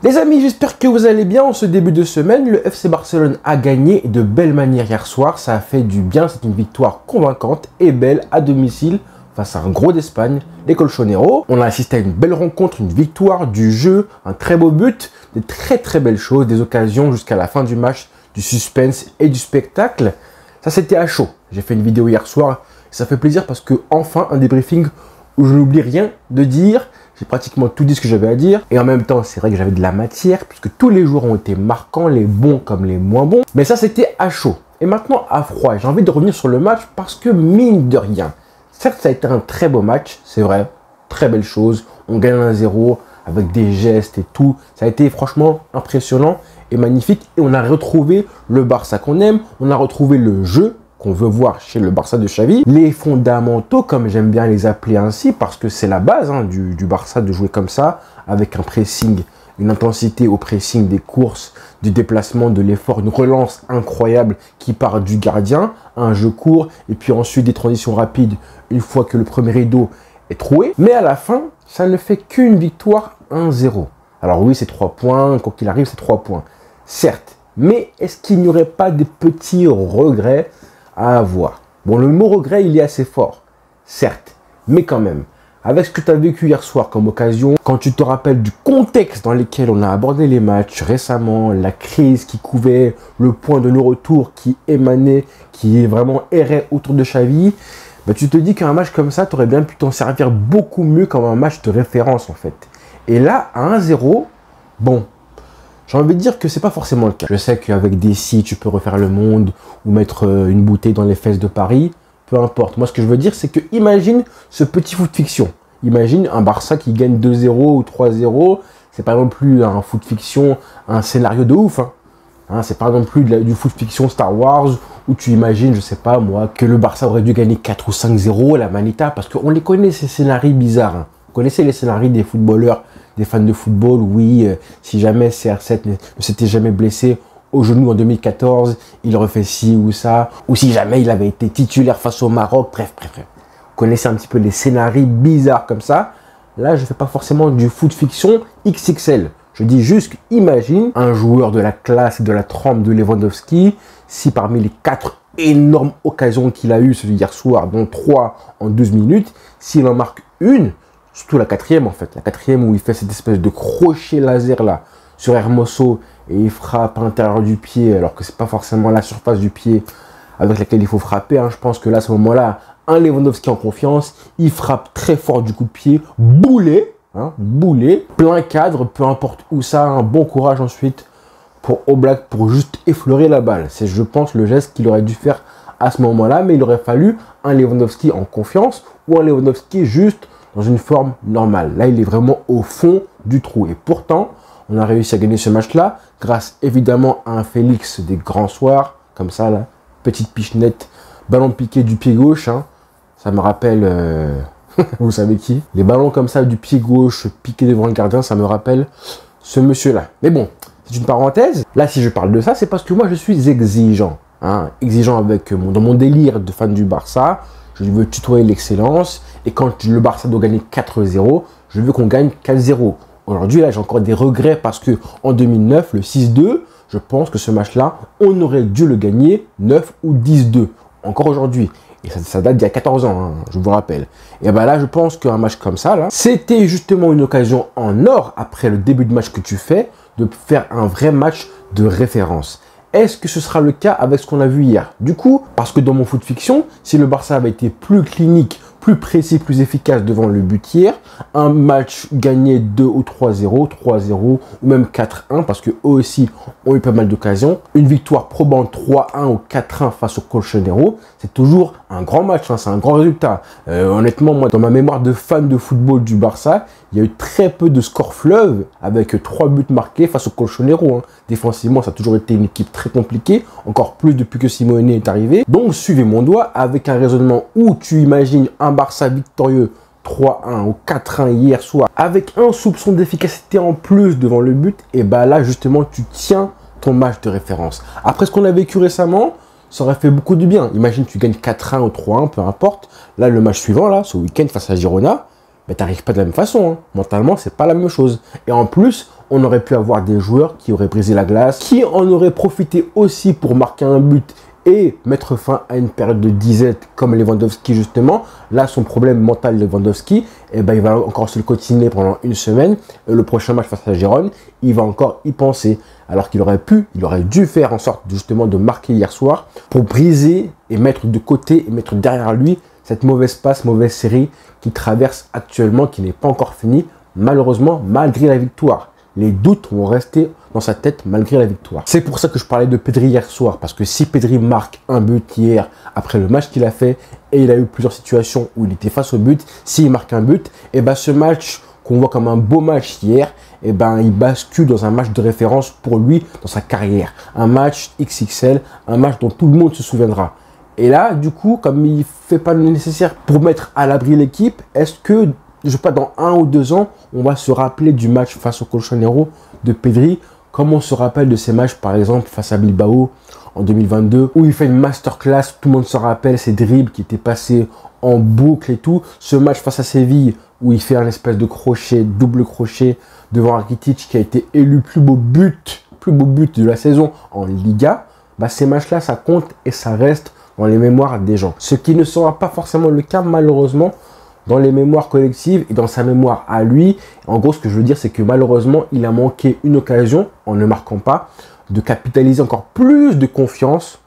Les amis, j'espère que vous allez bien. En ce début de semaine, le FC Barcelone a gagné de belle manière hier soir. Ça a fait du bien, c'est une victoire convaincante et belle à domicile face à un gros d'Espagne, les Colchoneros. On a assisté à une belle rencontre, une victoire, du jeu, un très beau but, des très belles choses, des occasions jusqu'à la fin du match, du suspense et du spectacle. Ça, c'était à chaud. J'ai fait une vidéo hier soir. Ça fait plaisir parce que enfin un débriefing où je n'oublie rien de dire. J'ai pratiquement tout dit ce que j'avais à dire. Et en même temps, c'est vrai que j'avais de la matière puisque tous les joueurs ont été marquants, les bons comme les moins bons. Mais ça, c'était à chaud. Et maintenant, à froid. J'ai envie de revenir sur le match parce que mine de rien, certes, ça a été un très beau match, c'est vrai. Très belle chose. On gagne 1-0 avec des gestes et tout. Ça a été franchement impressionnant et magnifique. Et on a retrouvé le Barça qu'on aime. On a retrouvé le jeu qu'on veut voir chez le Barça de Xavi. Les fondamentaux, comme j'aime bien les appeler ainsi, parce que c'est la base du Barça de jouer comme ça, avec un pressing, une intensité au pressing des courses, du déplacement, de l'effort, une relance incroyable qui part du gardien, un jeu court, et puis ensuite des transitions rapides une fois que le premier rideau est troué. Mais à la fin, ça ne fait qu'une victoire 1-0. Alors oui, c'est 3 points, quoi qu'il arrive, c'est 3 points. Certes, mais est-ce qu'il n'y aurait pas des petits regrets à avoir? Bon, le mot regret, il est assez fort, certes, mais quand même, avec ce que tu as vécu hier soir comme occasion, quand tu te rappelles du contexte dans lequel on a abordé les matchs récemment, la crise qui couvait, le point de non-retour qui émanait, qui vraiment errait autour de Xavi, bah, tu te dis qu'un match comme ça, tu aurais bien pu t'en servir beaucoup mieux comme un match de référence en fait. Et là, à 1-0, bon, j'ai envie de dire que c'est pas forcément le cas. Je sais qu'avec des si, tu peux refaire le monde ou mettre une bouteille dans les fesses de Paris. Peu importe. Moi, ce que je veux dire, c'est que imagine ce petit foot fiction. Imagine un Barça qui gagne 2-0 ou 3-0. C'est pas non plus un foot fiction, un scénario de ouf. C'est pas non plus du foot fiction Star Wars où tu imagines, je sais pas moi, que le Barça aurait dû gagner 4 ou 5-0 à la Manita. Parce qu'on les connaît, ces scénarios bizarres. Vous connaissez les scénarios des footballeurs, des fans de football, oui, si jamais CR7 ne s'était jamais blessé au genou en 2014, il refait ci ou ça, ou si jamais il avait été titulaire face au Maroc, bref. Vous connaissez un petit peu les scénarios bizarres comme ça. Là, je ne fais pas forcément du foot fiction XXL. Je dis juste, imagine un joueur de la classe et de la trempe de Lewandowski, si parmi les 4 énormes occasions qu'il a eues hier soir, dont 3 en 12 minutes, s'il en marque une, surtout la 4e en fait, la 4e où il fait cette espèce de crochet laser là sur Hermoso et il frappe à l'intérieur du pied alors que c'est pas forcément la surface du pied avec laquelle il faut frapper. Je pense que là, à ce moment-là, un Lewandowski en confiance, il frappe très fort du coup de pied, boulet, plein cadre, peu importe où ça, un bon courage ensuite pour Oblak pour juste effleurer la balle. C'est, je pense, le geste qu'il aurait dû faire à ce moment-là, mais il aurait fallu un Lewandowski en confiance ou un Lewandowski juste dans une forme normale. Là, il est vraiment au fond du trou. Et pourtant, on a réussi à gagner ce match-là grâce évidemment à un Félix des grands soirs, comme ça, là, petite pichenette, ballon piqué du pied gauche. Ça me rappelle, vous savez qui? Les ballons comme ça du pied gauche piqués devant le gardien, ça me rappelle ce monsieur-là. Mais bon, c'est une parenthèse. Là, si je parle de ça, c'est parce que moi, je suis exigeant. Exigeant avec dans mon délire de fan du Barça. Je veux tutoyer l'excellence. Et quand le Barça doit gagner 4-0, je veux qu'on gagne 4-0. Aujourd'hui, là, j'ai encore des regrets parce que en 2009, le 6-2, je pense que ce match-là, on aurait dû le gagner 9 ou 10-2. Encore aujourd'hui. Et ça date d'il y a 14 ans, je vous rappelle. Et bien là, je pense qu'un match comme ça, là, c'était justement une occasion en or, après le début de match que tu fais, de faire un vrai match de référence. Est-ce que ce sera le cas avec ce qu'on a vu hier? Du coup, parce que dans mon foot fiction, si le Barça avait été plus clinique, plus précis, plus efficace devant le but hier, un match gagné 2 ou 3-0, 3-0 ou même 4-1 parce qu'eux aussi ont eu pas mal d'occasions. Une victoire probante 3-1 ou 4-1 face au Colchoneros, c'est toujours un grand match, c'est un grand résultat. Honnêtement, moi, dans ma mémoire de fan de football du Barça, il y a eu très peu de scores fleuves avec 3 buts marqués face au Colchoneros. Défensivement, ça a toujours été une équipe très compliquée, encore plus depuis que Simeone est arrivé. Donc, suivez mon doigt avec un raisonnement où tu imagines un Barça victorieux 3-1 ou 4-1 hier soir, avec un soupçon d'efficacité en plus devant le but, et bah là, justement, tu tiens ton match de référence. Après ce qu'on a vécu récemment, ça aurait fait beaucoup de bien. Imagine, tu gagnes 4-1 ou 3-1, peu importe. Là, le match suivant, là, ce week-end face à Girona, mais tu n'arrives pas de la même façon. Mentalement, c'est pas la même chose. Et en plus, on aurait pu avoir des joueurs qui auraient brisé la glace, qui en auraient profité aussi pour marquer un but et mettre fin à une période de disette comme Lewandowski justement. Là, son problème mental Lewandowski, eh ben, il va encore se le continuer pendant une semaine. Le prochain match face à Gérone, il va encore y penser. Alors qu'il aurait dû faire en sorte justement de marquer hier soir pour briser et mettre de côté et mettre derrière lui cette mauvaise passe, mauvaise série qui traverse actuellement, qui n'est pas encore finie, malheureusement, malgré la victoire. Les doutes vont rester dans sa tête malgré la victoire. C'est pour ça que je parlais de Pedri hier soir, parce que si Pedri marque un but hier, après le match qu'il a fait, et il a eu plusieurs situations où il était face au but, s'il marque un but, et ben ce match qu'on voit comme un beau match hier, et ben il bascule dans un match de référence pour lui dans sa carrière. Un match XXL, un match dont tout le monde se souviendra. Et là, du coup, comme il ne fait pas le nécessaire pour mettre à l'abri l'équipe, est-ce que, je sais pas, dans 1 ou 2 ans, on va se rappeler du match face au Colchonero de Pedri, comme on se rappelle de ces matchs, par exemple, face à Bilbao en 2022, où il fait une masterclass, tout le monde se rappelle, ces dribbles qui étaient passés en boucle et tout. Ce match face à Séville, où il fait un espèce de crochet, double crochet, devant Rakitic, qui a été élu plus beau but de la saison en Liga. Bah, ces matchs-là, ça compte et ça reste dans les mémoires des gens. Ce qui ne sera pas forcément le cas, malheureusement, dans les mémoires collectives et dans sa mémoire à lui. En gros, ce que je veux dire, c'est que malheureusement, il a manqué une occasion, en ne marquant pas, de capitaliser encore plus de confiance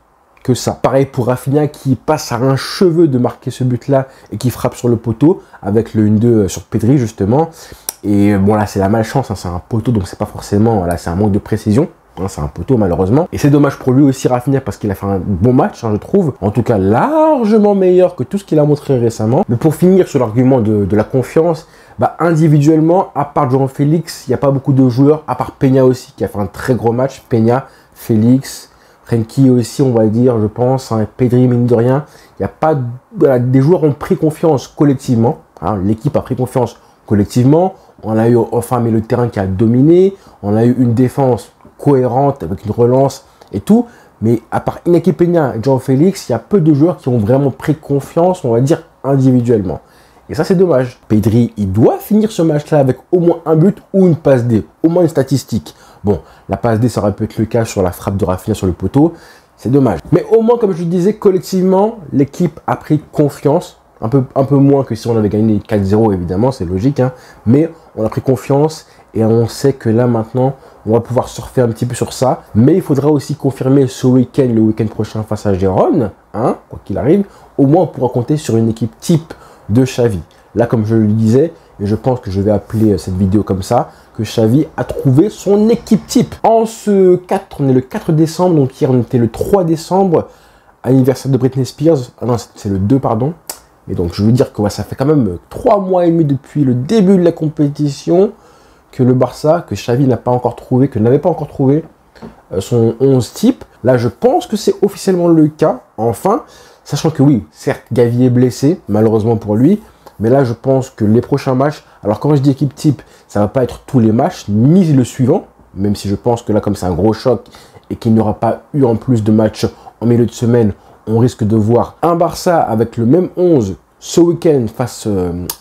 que ça. Pareil pour Rafinha qui passe à un cheveu de marquer ce but-là et qui frappe sur le poteau avec le 1-2 sur Pedri, justement. Et bon, là, c'est la malchance, hein, c'est un poteau, donc c'est pas forcément, là, c'est un manque de précision. C'est un poteau malheureusement. Et c'est dommage pour lui aussi Rafinha parce qu'il a fait un bon match, hein, je trouve. En tout cas, largement meilleur que tout ce qu'il a montré récemment. Mais pour finir sur l'argument de la confiance, bah, individuellement, à part João Félix, il n'y a pas beaucoup de joueurs, à part Peña aussi, qui a fait un très gros match. Peña, Félix, Frenkie aussi, on va dire, je pense. Hein, Pedri, mine de rien. Il n'y a pas... Voilà, des joueurs ont pris confiance collectivement. Hein, l'équipe a pris confiance collectivement. On a eu enfin mais le terrain qui a dominé. On a eu une défense cohérente avec une relance et tout, mais à part Iñaki Peña et João Félix, il y a peu de joueurs qui ont vraiment pris confiance, on va dire, individuellement. Et ça, c'est dommage. Pedri, il doit finir ce match-là avec au moins un but ou une passe D, au moins une statistique. Bon, la passe D, ça aurait pu être le cas sur la frappe de Rafinha sur le poteau, c'est dommage. Mais au moins, comme je le disais, collectivement, l'équipe a pris confiance, un peu moins que si on avait gagné 4-0, évidemment, c'est logique, hein, mais on a pris confiance et on sait que là, maintenant, on va pouvoir surfer un petit peu sur ça. Mais il faudra aussi confirmer ce week-end, le week-end prochain face à Gérone, hein, quoi qu'il arrive. Au moins, on pourra compter sur une équipe type de Xavi. Là, comme je le disais, et je pense que je vais appeler cette vidéo comme ça, que Xavi a trouvé son équipe type. En ce 4, on est le 4 décembre, donc hier on était le 3 décembre, anniversaire de Britney Spears. Ah non, c'est le 2, pardon. Et donc, je veux dire que ça fait quand même 3 mois et demi depuis le début de la compétition que le Barça, que Xavi n'a pas encore trouvé, que n'avait pas encore trouvé son 11 type. Là, je pense que c'est officiellement le cas, enfin, sachant que oui, certes, Gavi est blessé, malheureusement pour lui, mais là, je pense que les prochains matchs, alors quand je dis équipe type, ça va pas être tous les matchs, ni le suivant, même si je pense que là, comme c'est un gros choc et qu'il n'y aura pas eu en plus de matchs en milieu de semaine, on risque de voir un Barça avec le même 11 ce week-end face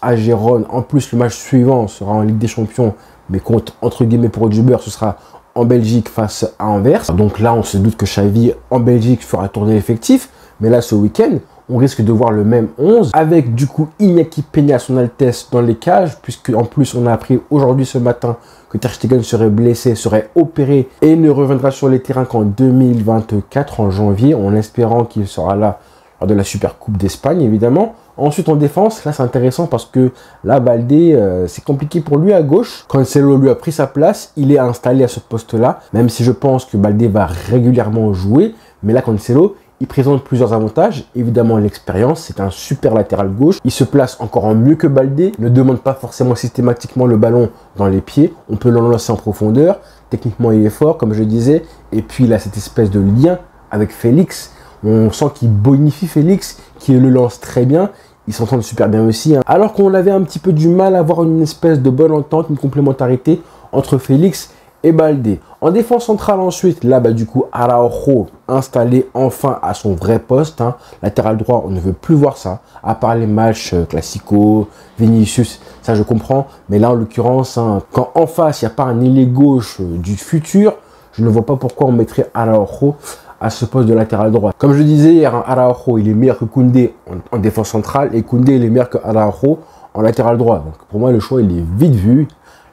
à Gérone. En plus, le match suivant sera en Ligue des Champions, mais contre, entre guillemets, pour du beurre, ce sera en Belgique face à Anvers. Donc là, on se doute que Xavi, en Belgique, fera tourner l'effectif. Mais là, ce week-end, on risque de voir le même 11, avec du coup Iñaki Peña, son Altesse, dans les cages, puisque en plus, on a appris aujourd'hui, ce matin, que Ter Stegen serait blessé, serait opéré, et ne reviendra sur les terrains qu'en 2024, en janvier, en espérant qu'il sera là lors de la Super Coupe d'Espagne, évidemment. Ensuite, en défense, là, c'est intéressant parce que là, Baldé, c'est compliqué pour lui à gauche. Cancelo lui a pris sa place. Il est installé à ce poste-là, même si je pense que Baldé va régulièrement jouer. Mais là, Cancelo, il présente plusieurs avantages. Évidemment, l'expérience, c'est un super latéral gauche. Il se place encore en mieux que Baldé. Ne demande pas forcément systématiquement le ballon dans les pieds. On peut l'enlacer en profondeur. Techniquement, il est fort, comme je disais. Et puis, il a cette espèce de lien avec Félix. On sent qu'il bonifie Félix, qui le lance très bien. Ils s'entendent super bien aussi. Hein. Alors qu'on avait un petit peu du mal à avoir une espèce de bonne entente, une complémentarité entre Félix et Baldé. En défense centrale ensuite, là du coup Araujo installé enfin à son vrai poste. Latéral droit, on ne veut plus voir ça. À part les matchs classico, Vinicius, ça je comprends. Mais là en l'occurrence, quand en face il n'y a pas un ailier gauche du futur, je ne vois pas pourquoi on mettrait Araujo à ce poste de latéral droit. Comme je disais hier, Araujo il est meilleur que Koundé en défense centrale et Koundé il est meilleur que Araujo en latéral droit. Donc pour moi le choix il est vite vu.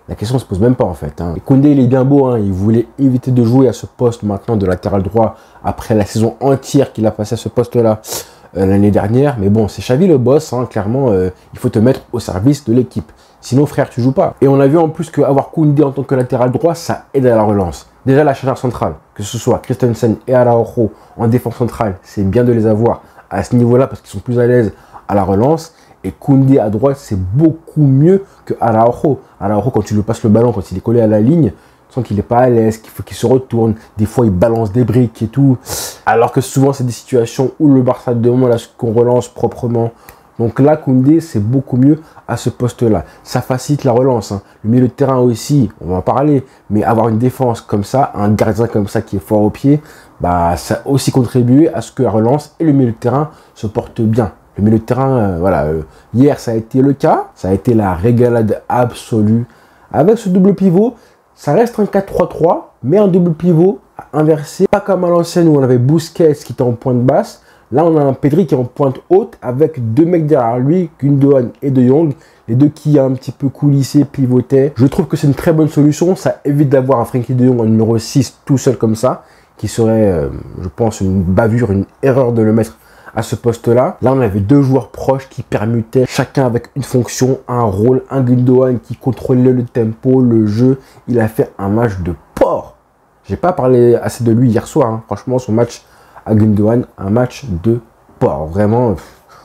La question ne se pose même pas en fait. Et Koundé il est bien beau, il voulait éviter de jouer à ce poste maintenant de latéral droit après la saison entière qu'il a passé à ce poste là l'année dernière. Mais bon, c'est Xavi le boss, clairement il faut te mettre au service de l'équipe. Sinon frère tu joues pas. Et on a vu en plus qu'avoir Koundé en tant que latéral droit ça aide à la relance. Déjà la charnière centrale, que ce soit Christensen et Araujo en défense centrale, c'est bien de les avoir à ce niveau-là parce qu'ils sont plus à l'aise à la relance. Et Koundé à droite, c'est beaucoup mieux que Araujo. Araujo, quand tu lui passes le ballon, quand il est collé à la ligne, tu sens qu'il n'est pas à l'aise, qu'il faut qu'il se retourne. Des fois, il balance des briques et tout. Alors que souvent, c'est des situations où le Barça demande à ce qu'on relance proprement. Donc là, Koundé, c'est beaucoup mieux à ce poste-là. Ça facilite la relance. Le milieu de terrain aussi, on va en parler. Mais avoir une défense comme ça, un gardien comme ça qui est fort au pied, bah, ça a aussi contribué à ce que la relance et le milieu de terrain se portent bien. Le milieu de terrain, hier ça a été le cas, ça a été la régalade absolue. Avec ce double pivot, ça reste un 4-3-3, mais un double pivot inversé, pas comme à l'ancienne où on avait Busquets qui était en pointe basse. Là, on a un Pedri qui est en pointe haute avec deux mecs derrière lui, Gundogan et De Jong, les deux qui a un petit peu coulissé, pivotaient. Je trouve que c'est une très bonne solution, ça évite d'avoir un Frenkie De Jong en numéro 6 tout seul comme ça, qui serait, je pense, une bavure, une erreur de le mettre à ce poste-là. Là, on avait deux joueurs proches qui permutaient, chacun avec une fonction, un rôle. Un Gundogan qui contrôlait le tempo, le jeu. Il a fait un match de porc. J'ai pas parlé assez de lui hier soir. Franchement, son match à Gundogan, un match de porc. Vraiment,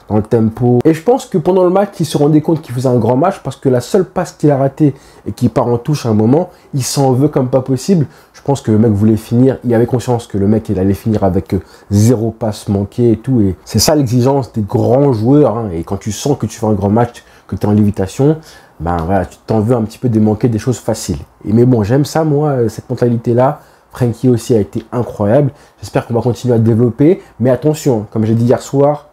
dans le tempo. Et je pense que pendant le match, il se rendait compte qu'il faisait un grand match parce que la seule passe qu'il a ratée et qui part en touche à un moment, il s'en veut comme pas possible. Je pense que le mec voulait finir. Il avait conscience que le mec, il allait finir avec zéro passe manquée et tout. Et c'est ça l'exigence des grands joueurs. Et quand tu sens que tu fais un grand match, que tu es en lévitation, ben voilà, tu t'en veux un petit peu démanquer des choses faciles. Mais bon, j'aime ça, moi, cette mentalité-là. Frenkie aussi a été incroyable. J'espère qu'on va continuer à développer. Mais attention, comme j'ai dit hier soir,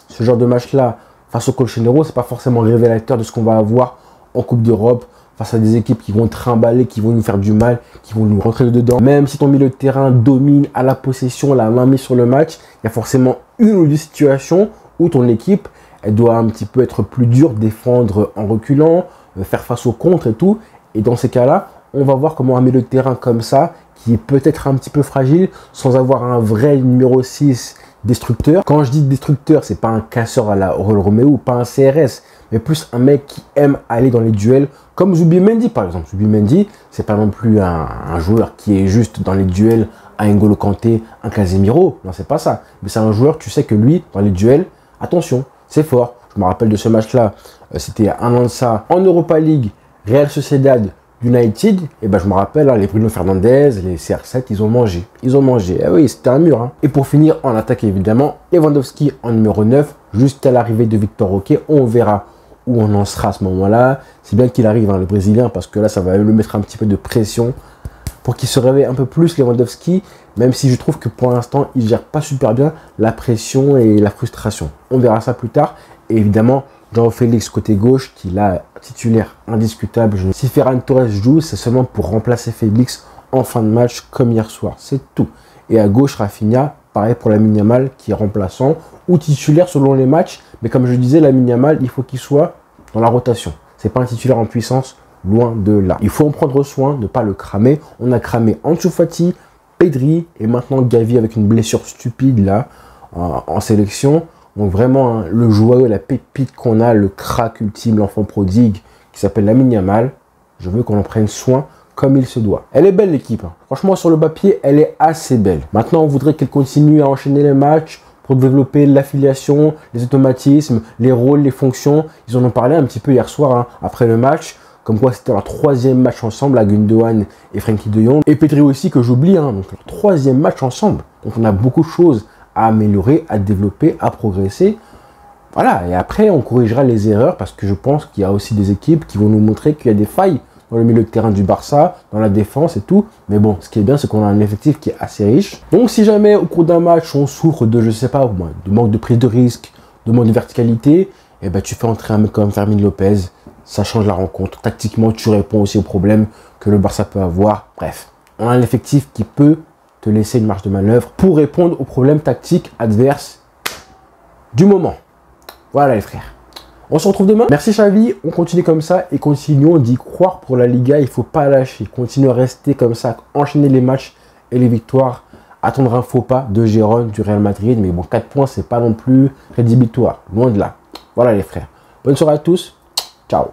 ce genre de match-là, face au Colchonero, c'est pas forcément révélateur de ce qu'on va avoir en Coupe d'Europe, face à des équipes qui vont trimballer, qui vont nous faire du mal, qui vont nous rentrer dedans. Même si ton milieu de terrain domine à la possession, la main mise sur le match, il y a forcément une ou deux situations où ton équipe, elle doit un petit peu être plus dure, défendre en reculant, faire face aux contres et tout. Et dans ces cas-là, on va voir comment un milieu de terrain comme ça, qui est peut-être un petit peu fragile, sans avoir un vrai numéro 6 destructeur. Quand je dis destructeur, c'est pas un casseur à la Romeo, pas un CRS, mais plus un mec qui aime aller dans les duels, comme Zubimendi par exemple. Zubimendi, c'est pas non plus un joueur qui est juste dans les duels à N'Golo Kanté, un Casemiro. Non, c'est pas ça. Mais c'est un joueur, tu sais que lui, dans les duels, attention, c'est fort. Je me rappelle de ce match-là, c'était un an de ça, en Europa League, Real Sociedad, United, et ben je me rappelle, les Bruno Fernandes, les CR7, ils ont mangé. Ils ont mangé. Ah oui, c'était un mur. Et pour finir, en attaque évidemment, Lewandowski en numéro 9, jusqu'à l'arrivée de Victor Roque. On verra où on en sera à ce moment-là. C'est bien qu'il arrive, le Brésilien, parce que là, ça va lui mettre un petit peu de pression pour qu'il se réveille un peu plus, Lewandowski, même si je trouve que pour l'instant, il gère pas super bien la pression et la frustration. On verra ça plus tard. Et évidemment, João Félix côté gauche, qui est là titulaire indiscutable. Si Ferran Torres joue, c'est seulement pour remplacer Félix en fin de match comme hier soir. C'est tout. Et à gauche, Rafinha, pareil pour Lamine Yamal qui est remplaçant ou titulaire selon les matchs. Mais comme je disais, Lamine Yamal, il faut qu'il soit dans la rotation. C'est pas un titulaire en puissance, loin de là. Il faut en prendre soin, ne pas le cramer. On a cramé Ansu Fati, Pedri et maintenant Gavi avec une blessure stupide là en sélection. Donc vraiment, le joyau, la pépite qu'on a, le crack ultime, l'enfant prodigue, qui s'appelle Lamine Yamal, je veux qu'on en prenne soin comme il se doit. Elle est belle l'équipe. Franchement, sur le papier, elle est assez belle. Maintenant, on voudrait qu'elle continue à enchaîner les matchs pour développer l'affiliation, les automatismes, les rôles, les fonctions. Ils en ont parlé un petit peu hier soir, après le match. Comme quoi, c'était leur troisième match ensemble, à Gundogan et Frenkie de Jong. Et Pedri aussi, que j'oublie. Donc, leur troisième match ensemble. Donc, on a beaucoup de choses à améliorer, à développer, à progresser. Voilà, et après, on corrigera les erreurs parce que je pense qu'il y a aussi des équipes qui vont nous montrer qu'il y a des failles dans le milieu de terrain du Barça, dans la défense et tout. Mais bon, ce qui est bien, c'est qu'on a un effectif qui est assez riche. Donc si jamais au cours d'un match, on souffre de, je sais pas, de manque de prise de risque, de manque de verticalité, et ben tu fais entrer un mec comme Fermin Lopez, ça change la rencontre. Tactiquement, tu réponds aussi aux problèmes que le Barça peut avoir. Bref, on a un effectif qui peut te laisser une marge de manœuvre pour répondre aux problèmes tactiques adverses du moment. Voilà les frères. On se retrouve demain. Merci Xavi, on continue comme ça et continuons d'y croire pour la Liga. Il ne faut pas lâcher, continuer à rester comme ça, enchaîner les matchs et les victoires. Attendre un faux pas de Gérone du Real Madrid. Mais bon, 4 points, c'est pas non plus rédhibitoire. Loin de là. Voilà les frères. Bonne soirée à tous. Ciao.